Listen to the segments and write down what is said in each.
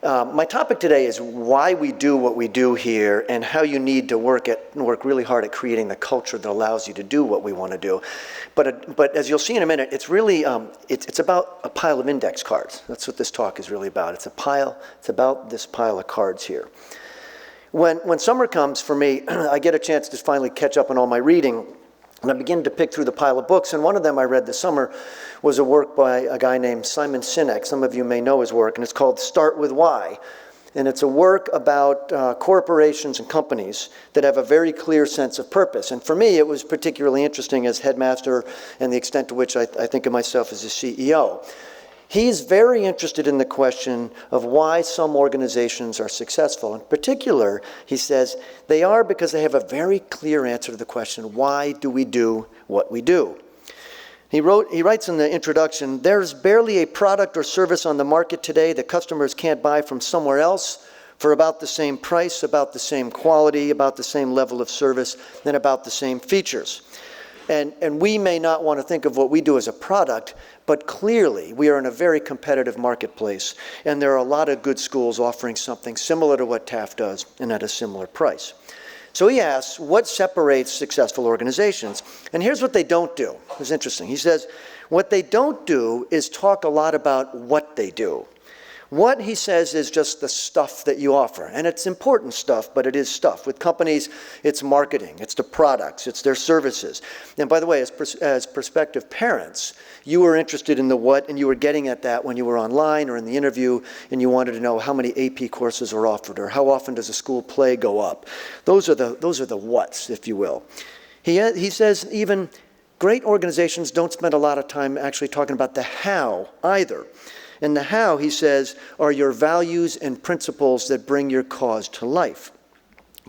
My topic today is why we do what we do here and how you need to work really hard at creating the culture that allows you to do what we want to do. But as you'll see in a minute, it's really, it's about a pile of index cards. That's what this talk is really about. It's about this pile of cards here. When summer comes for me, I get a chance to finally catch up on all my reading, and I begin to pick through the pile of books, and one of them I read this summer was a work by a guy named Simon Sinek. Some of you may know his work, and it's called Start With Why. And it's a work about corporations and companies that have a very clear sense of purpose. And for me, it was particularly interesting as headmaster and the extent to which I think of myself as a CEO. He's very interested in the question of why some organizations are successful. In particular, he says, they are because they have a very clear answer to the question, why do we do what we do? He writes in the introduction, there's barely a product or service on the market today that customers can't buy from somewhere else for about the same price, about the same quality, about the same level of service, and about the same features. And we may not want to think of what we do as a product, but clearly we are in a very competitive marketplace, and there are a lot of good schools offering something similar to what Taft does and at a similar price. So he asks, what separates successful organizations? And here's what they don't do. It's interesting. He says, what they don't do is talk a lot about what they do. What he says is just the stuff that you offer. And it's important stuff, but it is stuff. With companies, it's marketing, it's the products, it's their services. And by the way, as prospective parents, you were interested in the what, and you were getting at that when you were online or in the interview, and you wanted to know how many AP courses are offered, or how often does a school play go up. Those are the whats, if you will. He says even great organizations don't spend a lot of time actually talking about the how either. And the how, he says, are your values and principles that bring your cause to life.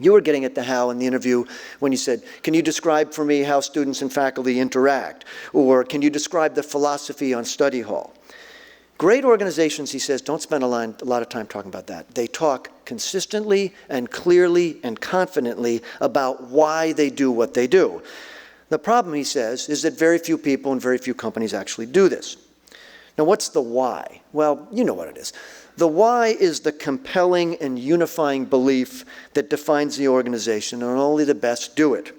You were getting at the how in the interview when you said, can you describe for me how students and faculty interact? Or can you describe the philosophy on study hall? Great organizations, he says, don't spend a lot of time talking about that. They talk consistently and clearly and confidently about why they do what they do. The problem, he says, is that very few people and very few companies actually do this. Now, what's the why? Well, you know what it is. The why is the compelling and unifying belief that defines the organization, and only the best do it.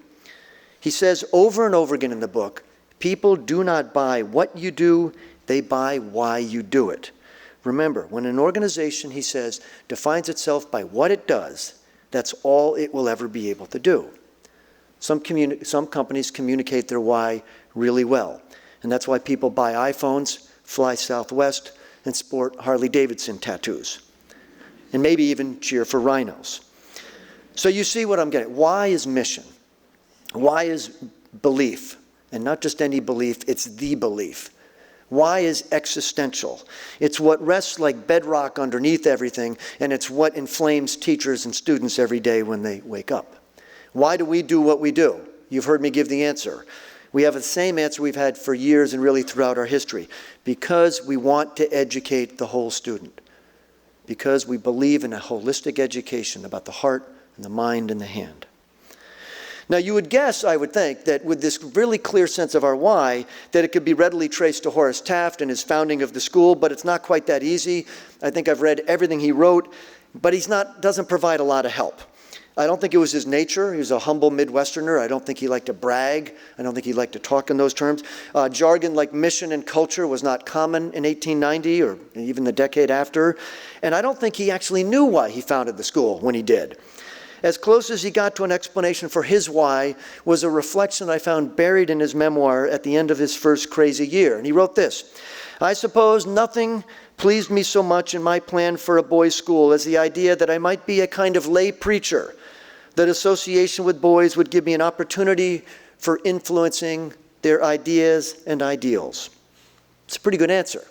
He says over and over again in the book, people do not buy what you do, they buy why you do it. Remember, when an organization, he says, defines itself by what it does, that's all it will ever be able to do. Some companies communicate their why really well, and that's why people buy iPhones, fly Southwest, and sport Harley-Davidson tattoos. And maybe even cheer for rhinos. So you see what I'm getting. Why is mission? Why is belief? And not just any belief, it's the belief. Why is existential? It's what rests like bedrock underneath everything, and it's what inflames teachers and students every day when they wake up. Why do we do what we do? You've heard me give the answer. We have the same answer we've had for years and really throughout our history. Because we want to educate the whole student. Because we believe in a holistic education about the heart and the mind and the hand. Now you would guess, I would think, that with this really clear sense of our why, that it could be readily traced to Horace Taft and his founding of the school, but it's not quite that easy. I think I've read everything he wrote, but doesn't provide a lot of help. I don't think it was his nature. He was a humble Midwesterner. I don't think he liked to brag. I don't think he liked to talk in those terms. Jargon like mission and culture was not common in 1890 or even the decade after. And I don't think he actually knew why he founded the school when he did. As close as he got to an explanation for his why was a reflection I found buried in his memoir at the end of his first crazy year. And he wrote this, I suppose nothing pleased me so much in my plan for a boys' school as the idea that I might be a kind of lay preacher, that association with boys would give me an opportunity for influencing their ideas and ideals. It's a pretty good answer.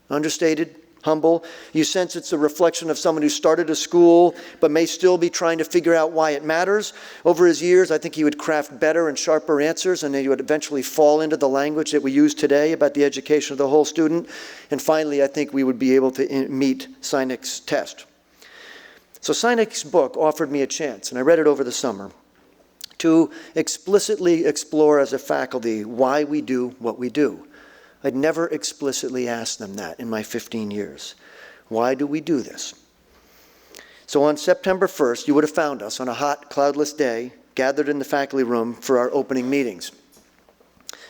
Understated, humble. You sense it's a reflection of someone who started a school but may still be trying to figure out why it matters. Over his years, I think he would craft better and sharper answers, and he would eventually fall into the language that we use today about the education of the whole student. And finally, I think we would be able to meet Sinek's test. So Sinek's book offered me a chance, and I read it over the summer, to explicitly explore as a faculty why we do what we do. I'd never explicitly asked them that in my 15 years. Why do we do this? So on September 1st, you would have found us on a hot, cloudless day, gathered in the faculty room for our opening meetings.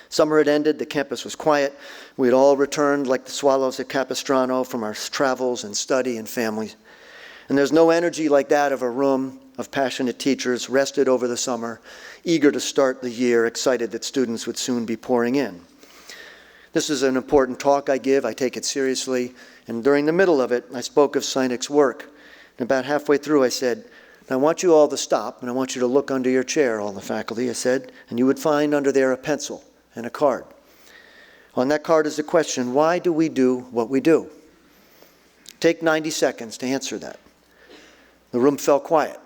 Summer had ended, the campus was quiet. We had all returned like the swallows at Capistrano from our travels and study and families. And there's no energy like that of a room of passionate teachers rested over the summer, eager to start the year, excited that students would soon be pouring in. This is an important talk I give. I take it seriously. And during the middle of it, I spoke of Sinek's work. And about halfway through, I said, I want you all to stop, and I want you to look under your chair, all the faculty, I said, and you would find under there a pencil and a card. On that card is the question, why do we do what we do? Take 90 seconds to answer that. The room fell quiet.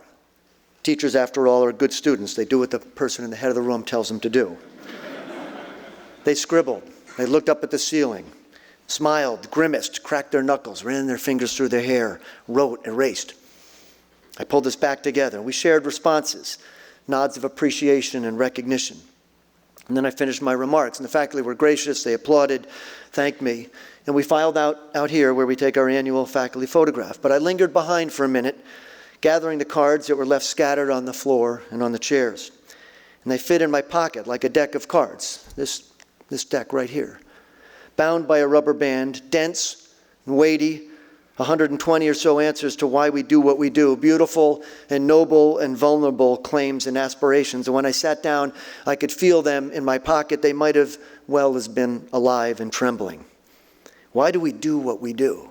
Teachers, after all, are good students. They do what the person in the head of the room tells them to do. They scribbled. They looked up at the ceiling, smiled, grimaced, cracked their knuckles, ran their fingers through their hair, wrote, erased. I pulled us back together. We shared responses, nods of appreciation and recognition. And then I finished my remarks, and the faculty were gracious. They applauded, thanked me, and we filed out here where we take our annual faculty photograph. But I lingered behind for a minute, gathering the cards that were left scattered on the floor and on the chairs. And they fit in my pocket like a deck of cards, this deck right here, bound by a rubber band, dense and weighty, 120 or so answers to why we do what we do, beautiful and noble and vulnerable claims and aspirations. And when I sat down, I could feel them in my pocket. They might have well as been alive and trembling. Why do we do what we do?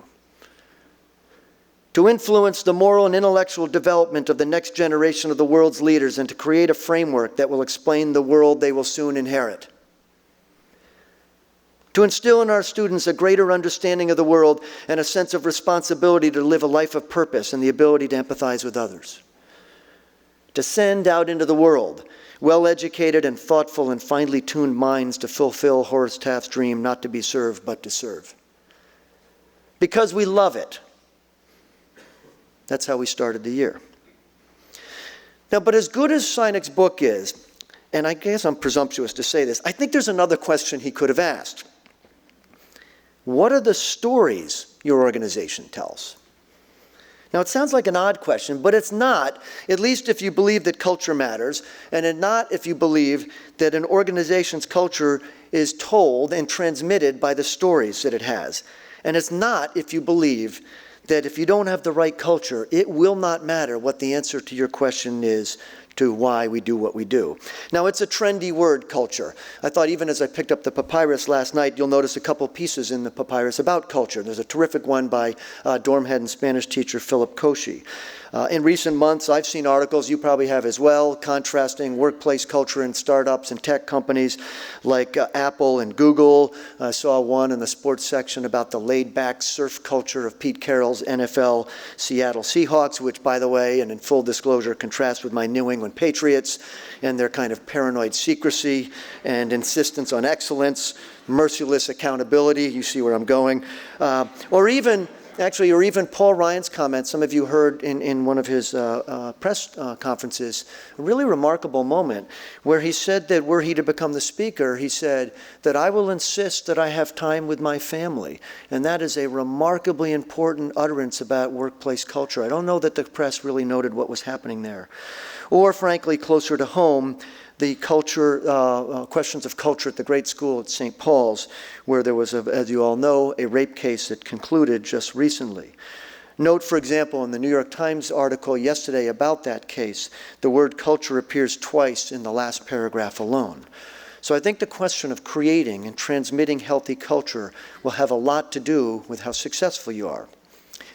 To influence the moral and intellectual development of the next generation of the world's leaders and to create a framework that will explain the world they will soon inherit. To instill in our students a greater understanding of the world and a sense of responsibility to live a life of purpose and the ability to empathize with others. To send out into the world well-educated and thoughtful and finely tuned minds to fulfill Horace Taft's dream not to be served but to serve. Because we love it. That's how we started the year. Now, but as good as Sinek's book is, and I guess I'm presumptuous to say this, I think there's another question he could have asked. What are the stories your organization tells? Now, it sounds like an odd question, but it's not, at least if you believe that culture matters, and not if you believe that an organization's culture is told and transmitted by the stories that it has. And it's not if you believe that if you don't have the right culture, it will not matter what the answer to your question is to why we do what we do. Now, it's a trendy word, culture. I thought even as I picked up the papyrus last night, you'll notice a couple pieces in the papyrus about culture. There's a terrific one by dorm head and Spanish teacher Philip Cauchy. In recent months, I've seen articles, you probably have as well, contrasting workplace culture in startups and tech companies like Apple and Google. I saw one in the sports section about the laid-back surf culture of Pete Carroll's NFL Seattle Seahawks, which, by the way, and in full disclosure, contrasts with my New England Patriots and their kind of paranoid secrecy and insistence on excellence, merciless accountability. You see where I'm going. Or even Paul Ryan's comments, some of you heard in one of his press conferences, a really remarkable moment where he said that were he to become the speaker, he said that I will insist that I have time with my family. And that is a remarkably important utterance about workplace culture. I don't know that the press really noted what was happening there. Or frankly, closer to home, the culture, questions of culture at the great school at St. Paul's, where there was, as you all know, a rape case that concluded just recently. Note, for example, in the New York Times article yesterday about that case, the word culture appears twice in the last paragraph alone. So I think the question of creating and transmitting healthy culture will have a lot to do with how successful you are.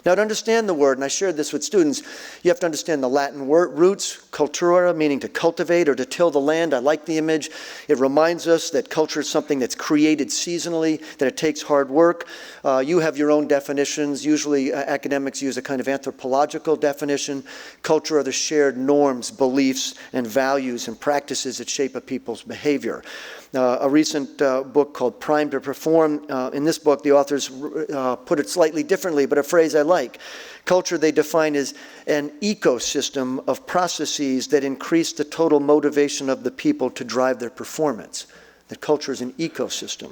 Now, to understand the word, and I shared this with students, you have to understand the Latin roots, cultura, meaning to cultivate or to till the land. I like the image. It reminds us that culture is something that's created seasonally, that it takes hard work. You have your own definitions. Usually academics use a kind of anthropological definition. Culture are the shared norms, beliefs, and values and practices that shape a people's behavior. A recent book called Primed to Perform, in this book the authors put it slightly differently, but a phrase I like. Culture they define as an ecosystem of processes that increase the total motivation of the people to drive their performance. That culture is an ecosystem.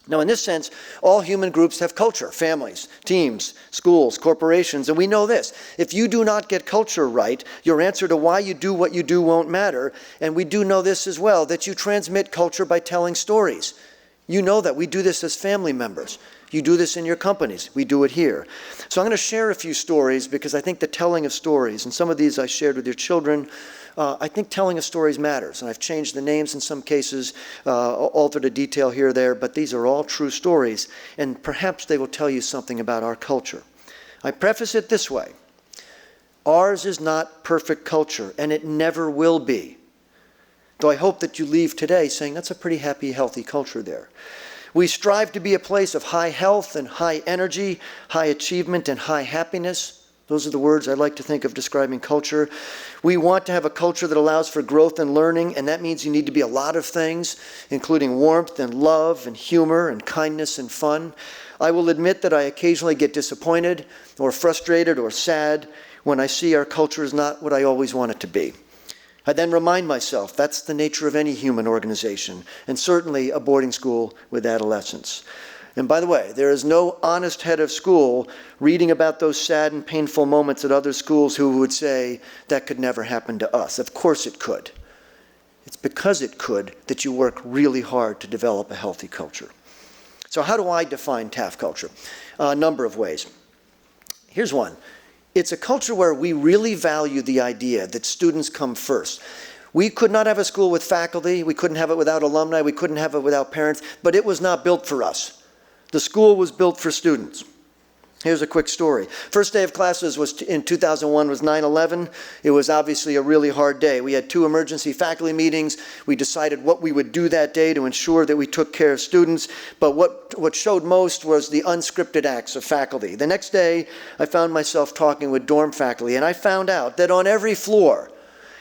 Now, in this sense, all human groups have culture, families, teams, schools, corporations, and we know this. If you do not get culture right, your answer to why you do what you do won't matter. And we do know this as well, that you transmit culture by telling stories. You know that. We do this as family members. You do this in your companies. We do it here. So I'm going to share a few stories because I think the telling of stories, and some of these I shared with your children, I think telling of stories matters. And I've changed the names in some cases, altered a detail here or there, but these are all true stories. And perhaps they will tell you something about our culture. I preface it this way. Ours is not perfect culture, and it never will be. Though I hope that you leave today saying that's a pretty happy, healthy culture there. We strive to be a place of high health and high energy, high achievement and high happiness. Those are the words I like to think of describing culture. We want to have a culture that allows for growth and learning, and that means you need to be a lot of things, including warmth and love and humor and kindness and fun. I will admit that I occasionally get disappointed or frustrated or sad when I see our culture is not what I always want it to be. I then remind myself that's the nature of any human organization, and certainly a boarding school with adolescents. And by the way, there is no honest head of school reading about those sad and painful moments at other schools who would say, that could never happen to us. Of course it could. It's because it could that you work really hard to develop a healthy culture. So how do I define Taft culture? A number of ways. Here's one. It's a culture where we really value the idea that students come first. We could not have a school with faculty. We couldn't have it without alumni. We couldn't have it without parents. But it was not built for us. The school was built for students. Here's a quick story. First day of classes was in 2001 was 9/11. It was obviously a really hard day. We had 2 emergency faculty meetings. We decided what we would do that day to ensure that we took care of students. But what showed most was the unscripted acts of faculty. The next day, I found myself talking with dorm faculty, and I found out that on every floor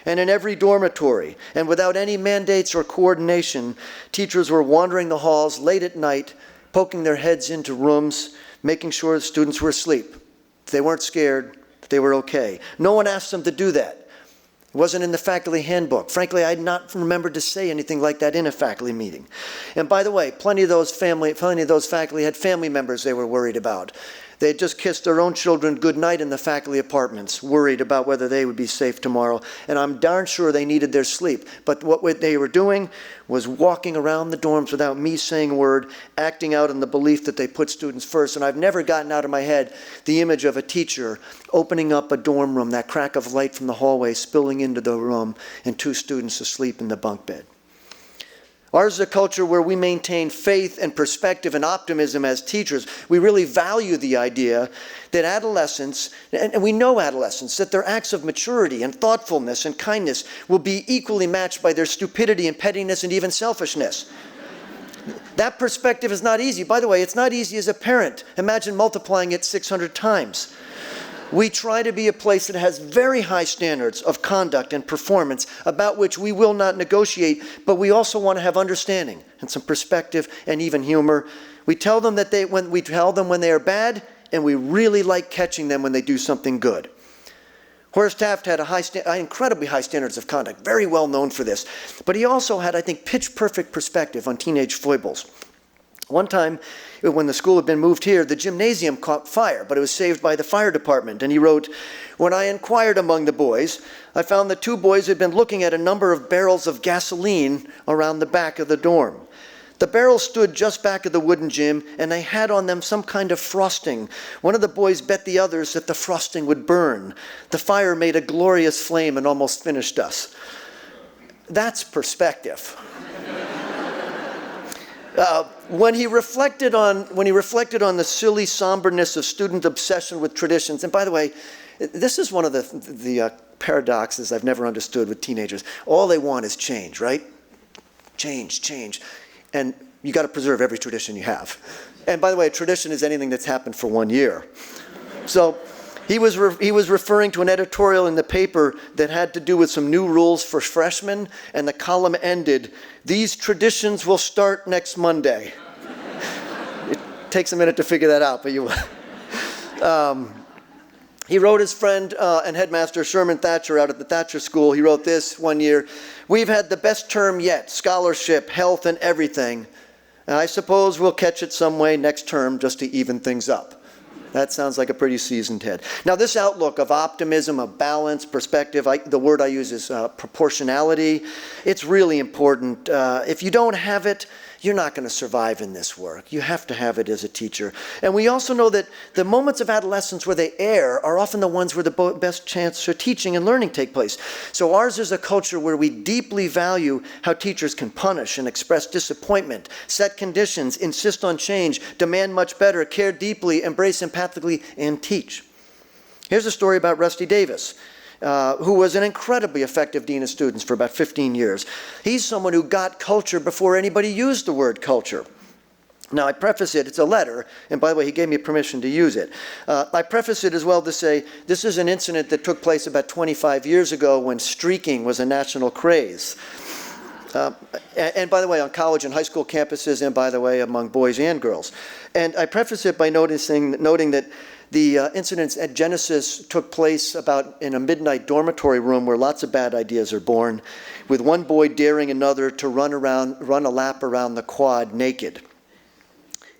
and in every dormitory, and without any mandates or coordination, teachers were wandering the halls late at night, poking their heads into rooms, making sure the students were asleep. If they weren't scared, they were okay. No one asked them to do that. It wasn't in the faculty handbook. Frankly, I had not remembered to say anything like that in a faculty meeting. And by the way, plenty of those faculty had family members they were worried about. They had just kissed their own children goodnight in the faculty apartments, worried about whether they would be safe tomorrow. And I'm darn sure they needed their sleep. But what they were doing was walking around the dorms without me saying a word, acting out in the belief that they put students first. And I've never gotten out of my head the image of a teacher opening up a dorm room, that crack of light from the hallway spilling into the room, and 2 students asleep in the bunk bed. Ours is a culture where we maintain faith and perspective and optimism as teachers. We really value the idea that adolescents, and we know adolescents, that their acts of maturity and thoughtfulness and kindness will be equally matched by their stupidity and pettiness and even selfishness. That perspective is not easy. By the way, it's not easy as a parent. Imagine multiplying it 600 times. We try to be a place that has very high standards of conduct and performance about which we will not negotiate, but we also want to have understanding and some perspective and even humor. We tell them when they are bad, and we really like catching them when they do something good. Horace Taft had incredibly high standards of conduct, very well known for this, but he also had, I think, pitch-perfect perspective on teenage foibles. One time, when the school had been moved here, the gymnasium caught fire, but it was saved by the fire department. And he wrote, "When I inquired among the boys, I found that 2 boys had been looking at a number of barrels of gasoline around the back of the dorm. The barrels stood just back of the wooden gym, and they had on them some kind of frosting. One of the boys bet the others that the frosting would burn. The fire made a glorious flame and almost finished us." That's perspective. When he reflected on the silly somberness of student obsession with traditions, and by the way, this is one of the paradoxes I've never understood with teenagers. All they want is change, right? Change. And you got to preserve every tradition you have. And by the way, a tradition is anything that's happened for 1 year. So he was referring to an editorial in the paper that had to do with some new rules for freshmen, and the column ended, "These traditions will start next Monday." It takes a minute to figure that out, but you will. He wrote his friend and headmaster Sherman Thatcher out at the Thatcher School. He wrote this one year, "We've had the best term yet, scholarship, health, and everything. And I suppose we'll catch it some way next term just to even things up. That sounds like a pretty seasoned head. Now, this outlook of optimism, of balance, perspective, the word I use is proportionality. It's really important. If you don't have it, you're not going to survive in this work. You have to have it as a teacher. And we also know that the moments of adolescence where they err are often the ones where the best chance for teaching and learning take place. So ours is a culture where we deeply value how teachers can punish and express disappointment, set conditions, insist on change, demand much better, care deeply, embrace empathically, and teach. Here's a story about Rusty Davis, who was an incredibly effective dean of students for about 15 years. He's someone who got culture before anybody used the word culture. Now, I preface it, it's a letter, and by the way, he gave me permission to use it. I preface it as well to say, this is an incident that took place about 25 years ago when streaking was a national craze. And by the way, on college and high school campuses, and by the way, among boys and girls. And I preface it by noting that the incidents at Genesis took place about in a midnight dormitory room where lots of bad ideas are born, with one boy daring another to run a lap around the quad naked.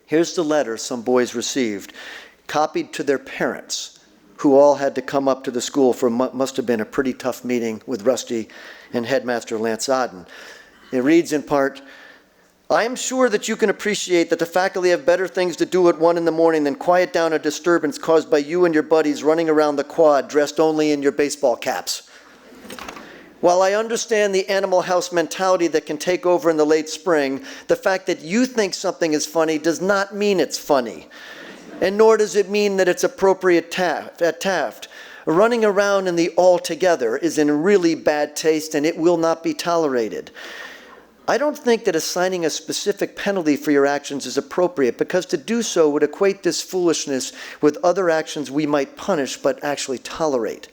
Here's the letter some boys received, copied to their parents, who all had to come up to the school for must have been a pretty tough meeting with Rusty and Headmaster Lance Odden. It reads in part, I am sure that you can appreciate that the faculty have better things to do at 1 a.m. than quiet down a disturbance caused by you and your buddies running around the quad dressed only in your baseball caps. While I understand the animal house mentality that can take over in the late spring, the fact that you think something is funny does not mean it's funny. And nor does it mean that it's appropriate at Taft. Running around in the all together is in really bad taste and it will not be tolerated. I don't think that assigning a specific penalty for your actions is appropriate, because to do so would equate this foolishness with other actions we might punish but actually tolerate.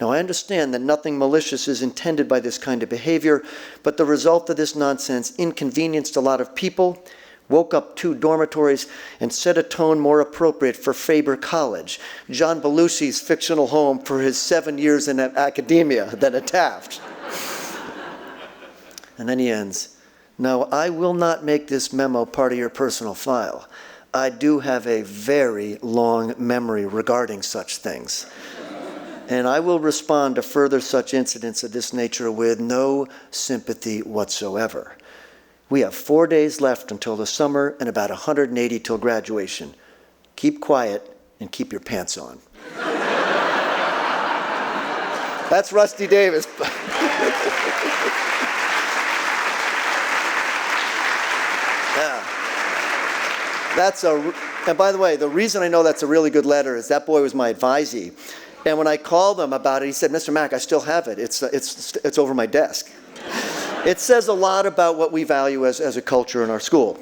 Now, I understand that nothing malicious is intended by this kind of behavior, but the result of this nonsense inconvenienced a lot of people, woke up 2 dormitories, and set a tone more appropriate for Faber College, John Belushi's fictional home for his 7 years in academia, than at Taft. And then he ends, now, I will not make this memo part of your personal file. I do have a very long memory regarding such things. And I will respond to further such incidents of this nature with no sympathy whatsoever. We have 4 days left until the summer and about 180 till graduation. Keep quiet and keep your pants on. That's Rusty Davis. And by the way, the reason I know that's a really good letter is that boy was my advisee. And when I called him about it, he said, Mr. Mack, I still have it. It's over my desk. It says a lot about what we value as a culture in our school.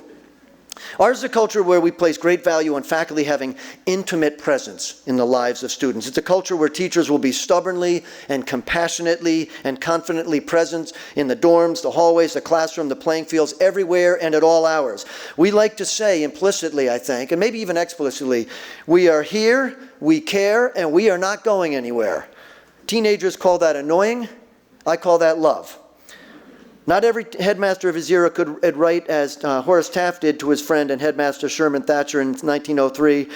Ours is a culture where we place great value on faculty having intimate presence in the lives of students. It's a culture where teachers will be stubbornly and compassionately and confidently present in the dorms, the hallways, the classroom, the playing fields, everywhere and at all hours. We like to say implicitly, I think, and maybe even explicitly, we are here, we care, and we are not going anywhere. Teenagers call that annoying. I call that love. Not every headmaster of his era could write as Horace Taft did to his friend and headmaster Sherman Thatcher in 1903.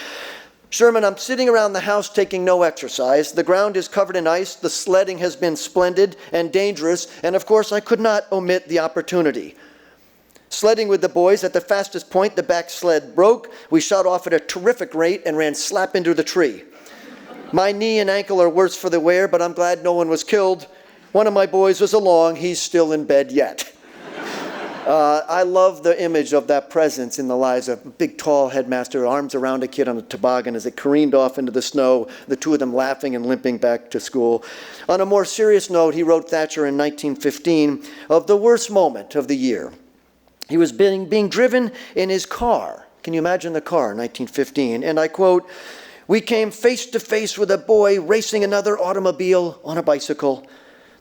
Sherman, I'm sitting around the house taking no exercise. The ground is covered in ice. The sledding has been splendid and dangerous. And of course, I could not omit the opportunity. Sledding with the boys, at the fastest point, the back sled broke. We shot off at a terrific rate and ran slap into the tree. My knee and ankle are worse for the wear, but I'm glad no one was killed. One of my boys was along. He's still in bed yet. I love the image of that presence in the lives of a big, tall headmaster, arms around a kid on a toboggan as it careened off into the snow, the 2 of them laughing and limping back to school. On a more serious note, he wrote Thatcher in 1915 of the worst moment of the year. He was being driven in his car. Can you imagine the car, 1915? And I quote, we came face to face with a boy racing another automobile on a bicycle.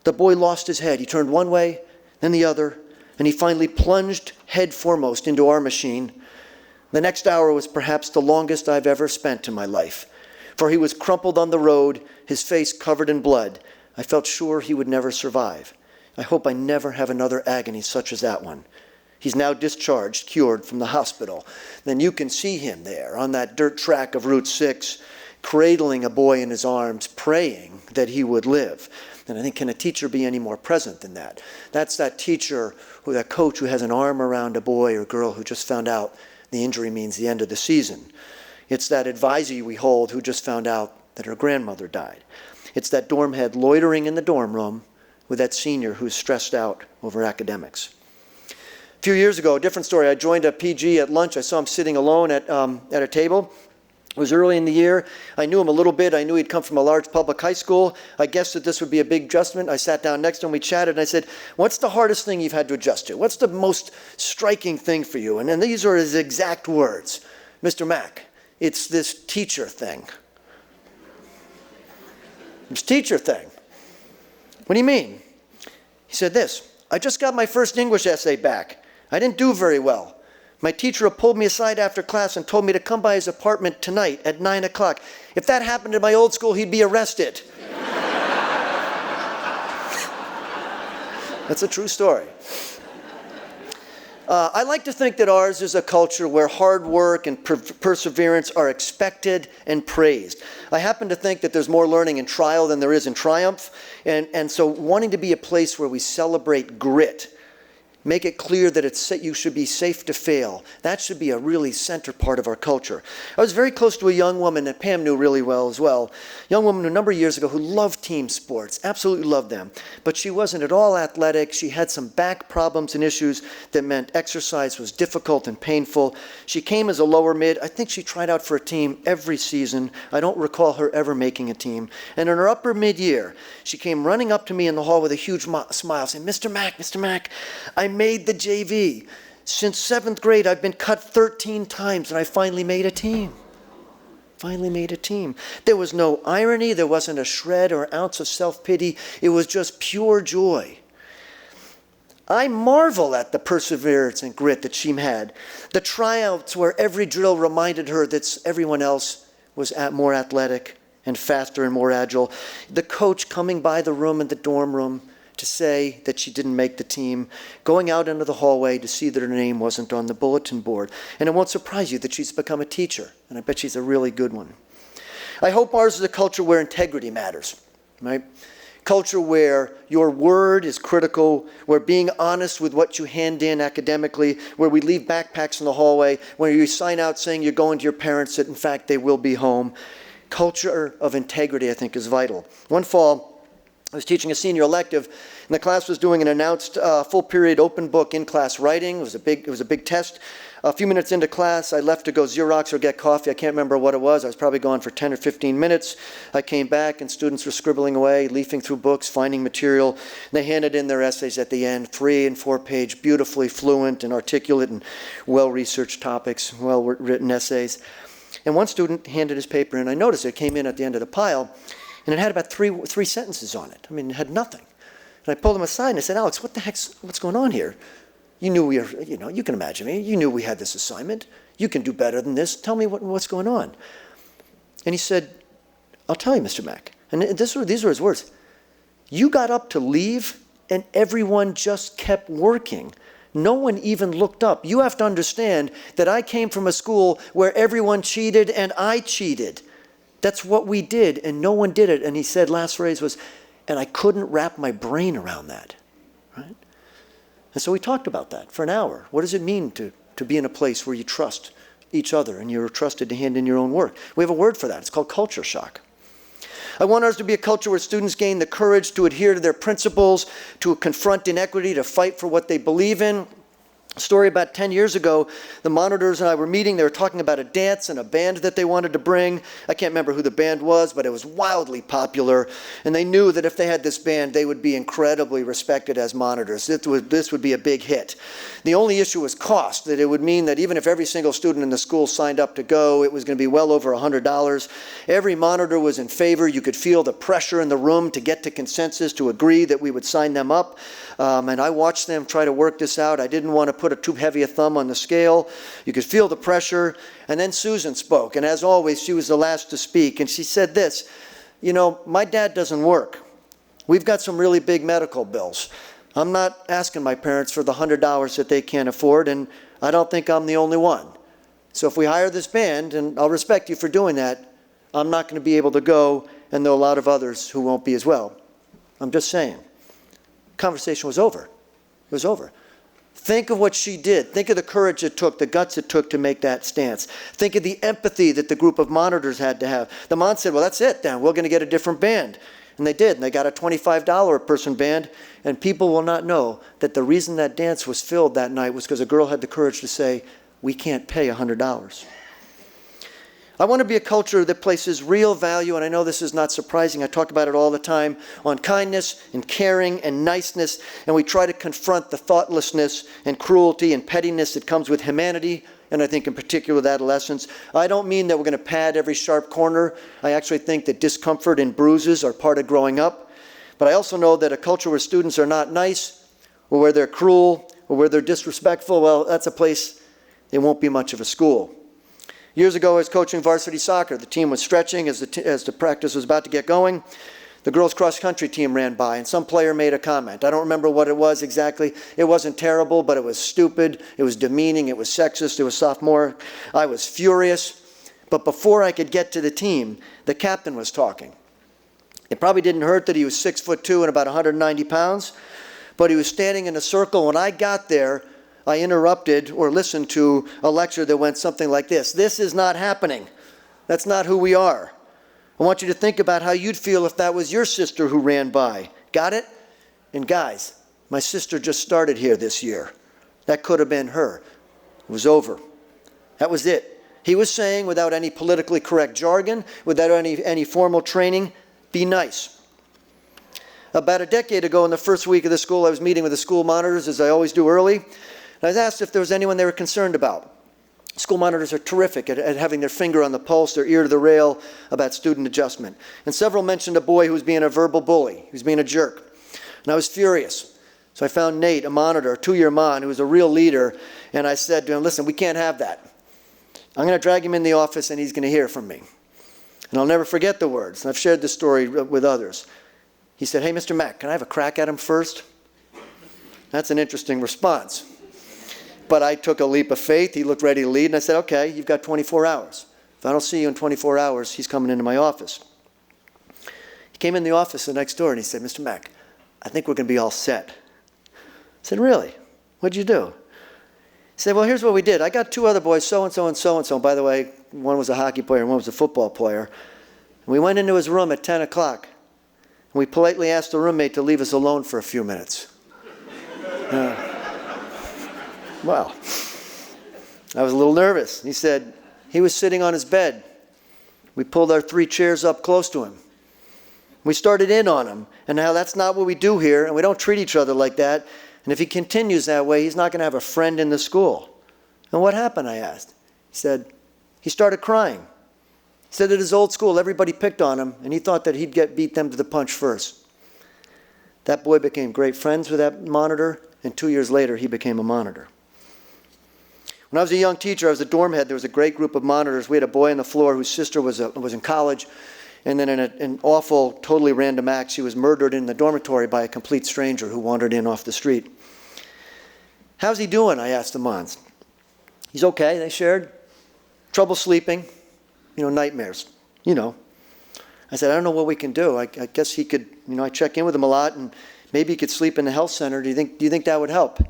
The boy lost his head. He turned one way, then the other, and he finally plunged head foremost into our machine. The next hour was perhaps the longest I've ever spent in my life, for he was crumpled on the road, his face covered in blood. I felt sure he would never survive. I hope I never have another agony such as that one. He's now discharged, cured from the hospital. Then you can see him there on that dirt track of Route 6, cradling a boy in his arms, praying that he would live. And I think, can a teacher be any more present than that? That's that teacher, that coach who has an arm around a boy or girl who just found out the injury means the end of the season. It's that advisee we hold who just found out that her grandmother died. It's that dorm head loitering in the dorm room with that senior who's stressed out over academics. A few years ago, a different story. I joined a PG at lunch. I saw him sitting alone at a table. It was early in the year. I knew him a little bit. I knew he'd come from a large public high school. I guessed that this would be a big adjustment. I sat down next to him. We chatted, and I said, what's the hardest thing you've had to adjust to? What's the most striking thing for you? And then these are his exact words. Mr. Mack, it's this teacher thing. This teacher thing. What do you mean? He said this, I just got my first English essay back. I didn't do very well. My teacher pulled me aside after class and told me to come by his apartment tonight at 9 o'clock. If that happened in my old school, he'd be arrested. That's a true story. I like to think that ours is a culture where hard work and perseverance are expected and praised. I happen to think that there's more learning in trial than there is in triumph. And so wanting to be a place where we celebrate grit, make it clear that you should be safe to fail. That should be a really center part of our culture. I was very close to a young woman that Pam knew really well as well. A young woman a number of years ago who loved team sports, absolutely loved them. But she wasn't at all athletic. She had some back problems and issues that meant exercise was difficult and painful. She came as a lower mid. I think she tried out for a team every season. I don't recall her ever making a team. And in her upper mid-year, she came running up to me in the hall with a huge smile saying, Mr. Mack, I made the JV. Since 7th grade, I've been cut 13 times, and I finally made a team. There was no irony. There wasn't a shred or ounce of self-pity. It was just pure joy. I marvel at the perseverance and grit that she had. The tryouts where every drill reminded her that everyone else was more athletic and faster and more agile. The coach coming by the room in the dorm room to say that she didn't make the team, going out into the hallway to see that her name wasn't on the bulletin board. And it won't surprise you that she's become a teacher, and I bet she's a really good one. I hope ours is a culture where integrity matters, right? Culture where your word is critical, where being honest with what you hand in academically, where we leave backpacks in the hallway, where you sign out saying you're going to your parents that in fact they will be home. Culture of integrity, I think, is vital. One fall, I was teaching a senior elective, and the class was doing an announced full-period open book in-class writing. It was a big test. A few minutes into class, I left to go Xerox or get coffee. I can't remember what it was. I was probably gone for 10 or 15 minutes. I came back, and students were scribbling away, leafing through books, finding material. And they handed in their essays at the end, 3- and 4-page, beautifully fluent and articulate and well-researched topics, well-written essays. And one student handed his paper in. I noticed it came in at the end of the pile, and it had about three sentences on it. I mean, it had nothing. And I pulled him aside and I said, Alex, what's going on here? You knew you can imagine me. You knew we had this assignment. You can do better than this. Tell me what's going on. And he said, I'll tell you, Mr. Mack. And these were his words. You got up to leave and everyone just kept working. No one even looked up. You have to understand that I came from a school where everyone cheated and I cheated. That's what we did, and no one did it. And he said, last phrase was, and I couldn't wrap my brain around that, right? And so we talked about that for an hour. What does it mean to be in a place where you trust each other and you're trusted to hand in your own work? We have a word for that. It's called culture shock. I want ours to be a culture where students gain the courage to adhere to their principles, to confront inequity, to fight for what they believe in. A story about 10 years ago, the monitors and I were meeting. They were talking about a dance and a band that they wanted to bring. I can't remember who the band was, but it was wildly popular. And they knew that if they had this band, they would be incredibly respected as monitors. This would be a big hit. The only issue was cost, that it would mean that even if every single student in the school signed up to go, it was going to be well over $100. Every monitor was in favor. You could feel the pressure in the room to get to consensus, to agree that we would sign them up. And I watched them try to work this out. I didn't want to put too heavy a thumb on the scale. You could feel the pressure. And then Susan spoke. And as always, she was the last to speak. And she said this, my dad doesn't work. We've got some really big medical bills. I'm not asking my parents for the $100 that they can't afford, and I don't think I'm the only one. So if we hire this band, and I'll respect you for doing that, I'm not going to be able to go, and there are a lot of others who won't be as well. I'm just saying. Conversation was over. It was over. Think of what she did. Think of the courage it took, the guts it took to make that stance. Think of the empathy that the group of monitors had to have. The mom said, well, that's it then. We're going to get a different band. And they did, and they got a $25 a person band, and people will not know that the reason that dance was filled that night was because a girl had the courage to say, we can't pay $100. I want to be a culture that places real value, and I know this is not surprising, I talk about it all the time, on kindness and caring and niceness, and we try to confront the thoughtlessness and cruelty and pettiness that comes with humanity, and I think in particular with adolescents. I don't mean that we're going to pad every sharp corner. I actually think that discomfort and bruises are part of growing up. But I also know that a culture where students are not nice, or where they're cruel, or where they're disrespectful, well, that's a place, it won't be much of a school. Years ago, I was coaching varsity soccer. The team was stretching as the practice was about to get going. The girls' cross-country team ran by, and some player made a comment. I don't remember what it was exactly. It wasn't terrible, but it was stupid. It was demeaning. It was sexist. It was sophomore. I was furious. But before I could get to the team, the captain was talking. It probably didn't hurt that he was 6'2" and about 190 pounds, but he was standing in a circle. When I got there, I interrupted or listened to a lecture that went something like this. This is not happening. That's not who we are. I want you to think about how you'd feel if that was your sister who ran by. Got it? And guys, my sister just started here this year. That could have been her. It was over. That was it. He was saying, without any politically correct jargon, without any formal training, be nice. About a decade ago, in the first week of the school, I was meeting with the school monitors, as I always do early, and I was asked if there was anyone they were concerned about. School monitors are terrific at having their finger on the pulse, their ear to the rail about student adjustment. And several mentioned a boy who was being a verbal bully. He was being a jerk. And I was furious. So I found Nate, a monitor, a 2-year mon, who was a real leader, and I said to him, listen, we can't have that. I'm going to drag him in the office and he's going to hear from me. And I'll never forget the words. And I've shared this story with others. He said, hey, Mr. Mack, can I have a crack at him first? That's an interesting response. But I took a leap of faith. He looked ready to lead, and I said, okay, you've got 24 hours. If I don't see you in 24 hours, he's coming into my office. He came in the office the next door, and he said, Mr. Mack, I think we're going to be all set. I said, really? What'd you do? He said, well, here's what we did. I got 2 other boys, so-and-so and so-and-so. By the way, one was a hockey player and one was a football player. And we went into his room at 10 o'clock, and we politely asked the roommate to leave us alone for a few minutes. Well, I was a little nervous. He said, he was sitting on his bed. We pulled our 3 chairs up close to him. We started in on him. And now that's not what we do here, and we don't treat each other like that. And if he continues that way, he's not going to have a friend in the school. And what happened, I asked. He said, he started crying. He said at his old school, everybody picked on him, and he thought that he'd beat them to the punch first. That boy became great friends with that monitor, and 2 years later, he became a monitor. When I was a young teacher, I was a dorm head. There was a great group of monitors. We had a boy on the floor whose sister was in college, and then in an awful, totally random act, she was murdered in the dormitory by a complete stranger who wandered in off the street. How's he doing? I asked the mons. He's okay, they shared. Trouble sleeping, nightmares, I said, I don't know what we can do. I guess he could, I check in with him a lot, and maybe he could sleep in the health center. Do you think that would help? And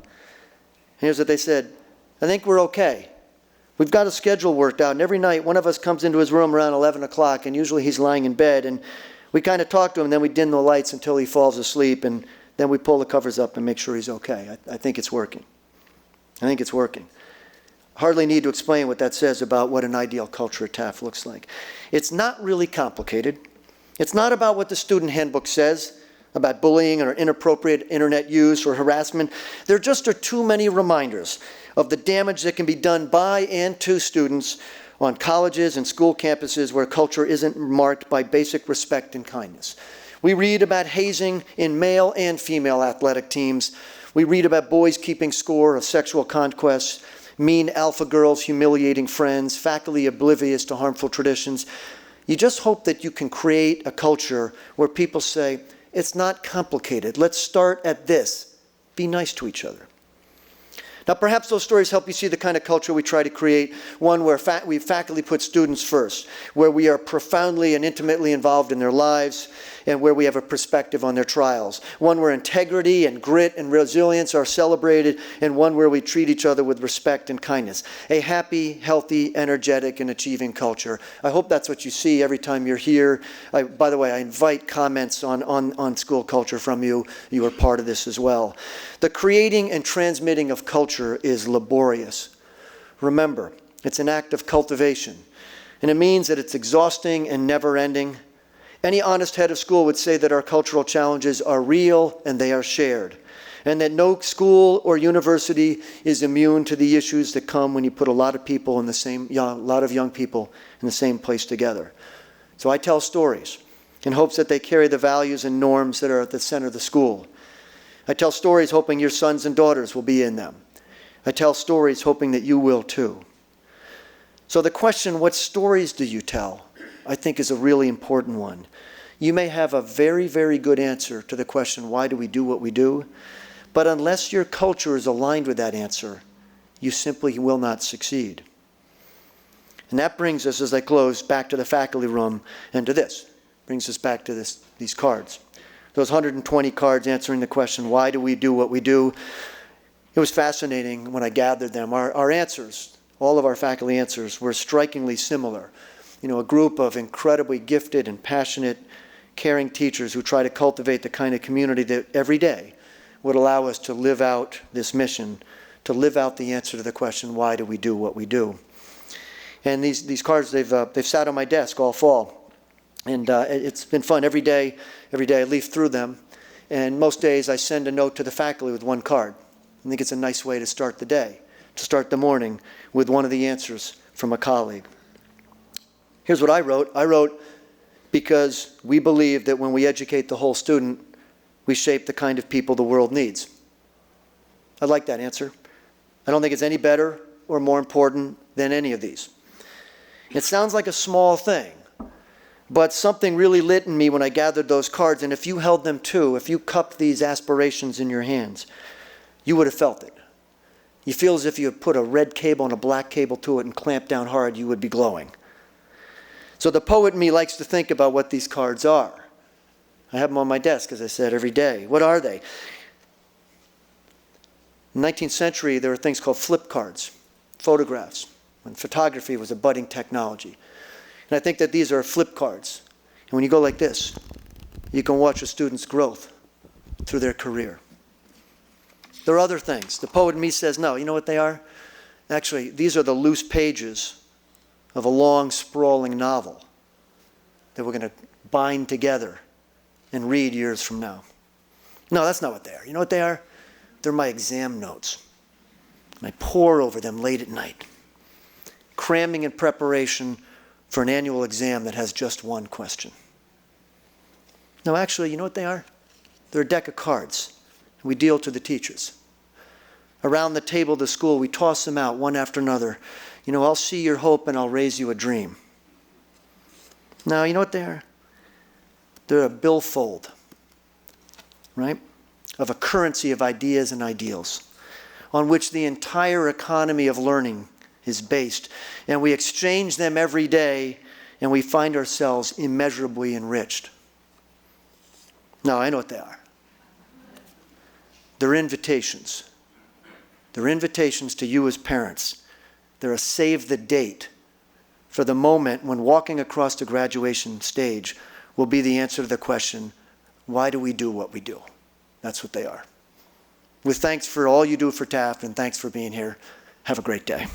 here's what they said. I think we're okay. We've got a schedule worked out, and every night one of us comes into his room around 11 o'clock, and usually he's lying in bed, and we kind of talk to him, and then we dim the lights until he falls asleep, and then we pull the covers up and make sure he's okay. I think it's working. I think it's working. Hardly need to explain what that says about what an ideal culture at Taft looks like. It's not really complicated. It's not about what the student handbook says about bullying or inappropriate internet use or harassment. There just are too many reminders of the damage that can be done by and to students on colleges and school campuses where culture isn't marked by basic respect and kindness. We read about hazing in male and female athletic teams. We read about boys keeping score of sexual conquests, mean alpha girls humiliating friends, faculty oblivious to harmful traditions. You just hope that you can create a culture where people say, it's not complicated. Let's start at this. Be nice to each other. Now, perhaps those stories help you see the kind of culture we try to create, one where faculty put students first, where we are profoundly and intimately involved in their lives, and where we have a perspective on their trials. One where integrity and grit and resilience are celebrated, and one where we treat each other with respect and kindness. A happy, healthy, energetic, and achieving culture. I hope that's what you see every time you're here. By the way, I invite comments on school culture from you. You are part of this as well. The creating and transmitting of culture is laborious. Remember, it's an act of cultivation, and it means that it's exhausting and never-ending. Any honest head of school would say that our cultural challenges are real and they are shared, and that no school or university is immune to the issues that come when you put a lot of young people in the same place together. So I tell stories in hopes that they carry the values and norms that are at the center of the school. I tell stories hoping your sons and daughters will be in them. I tell stories hoping that you will too. So the question, what stories do you tell, I think is a really important one. You may have a very, very good answer to the question, why do we do what we do? But unless your culture is aligned with that answer, you simply will not succeed. And that brings us, as I close, back to the faculty room and to this. Brings us back to these cards. Those 120 cards answering the question, why do we do what we do? It was fascinating when I gathered them. Our answers, all of our faculty answers, were strikingly similar. You know, a group of incredibly gifted and passionate, caring teachers who try to cultivate the kind of community that every day would allow us to live out this mission, to live out the answer to the question, why do we do what we do? And these cards, they've sat on my desk all fall. And it's been fun. Every day I leaf through them. And most days I send a note to the faculty with one card. I think it's a nice way to start the day, to start the morning with one of the answers from a colleague. Here's what I wrote. I wrote, because we believe that when we educate the whole student, we shape the kind of people the world needs. I like that answer. I don't think it's any better or more important than any of these. It sounds like a small thing, but something really lit in me when I gathered those cards, and if you held them too, if you cupped these aspirations in your hands, you would have felt it. You feel as if you had put a red cable and a black cable to it and clamped down hard, you would be glowing. So the poet in me likes to think about what these cards are. I have them on my desk, as I said, every day. What are they? In the 19th century, there were things called flip cards, photographs, when photography was a budding technology. And I think that these are flip cards. And when you go like this, you can watch a student's growth through their career. There are other things. The poet in me says, no, you know what they are? Actually, these are the loose pages of a long, sprawling novel that we're going to bind together and read years from now. No, that's not what they are. You know what they are? They're my exam notes. And I pore over them late at night, cramming in preparation for an annual exam that has just one question. No, actually, you know what they are? They're a deck of cards. We deal to the teachers. Around the table of the school, we toss them out one after another. You know, I'll see your hope and I'll raise you a dream. Now, you know what they are? They're a billfold, right, of a currency of ideas and ideals on which the entire economy of learning is based. And we exchange them every day and we find ourselves immeasurably enriched. Now, I know what they are. They're invitations. They're invitations to you as parents. They're a save the date for the moment when walking across the graduation stage will be the answer to the question, why do we do what we do? That's what they are. With thanks for all you do for Taft and thanks for being here, have a great day.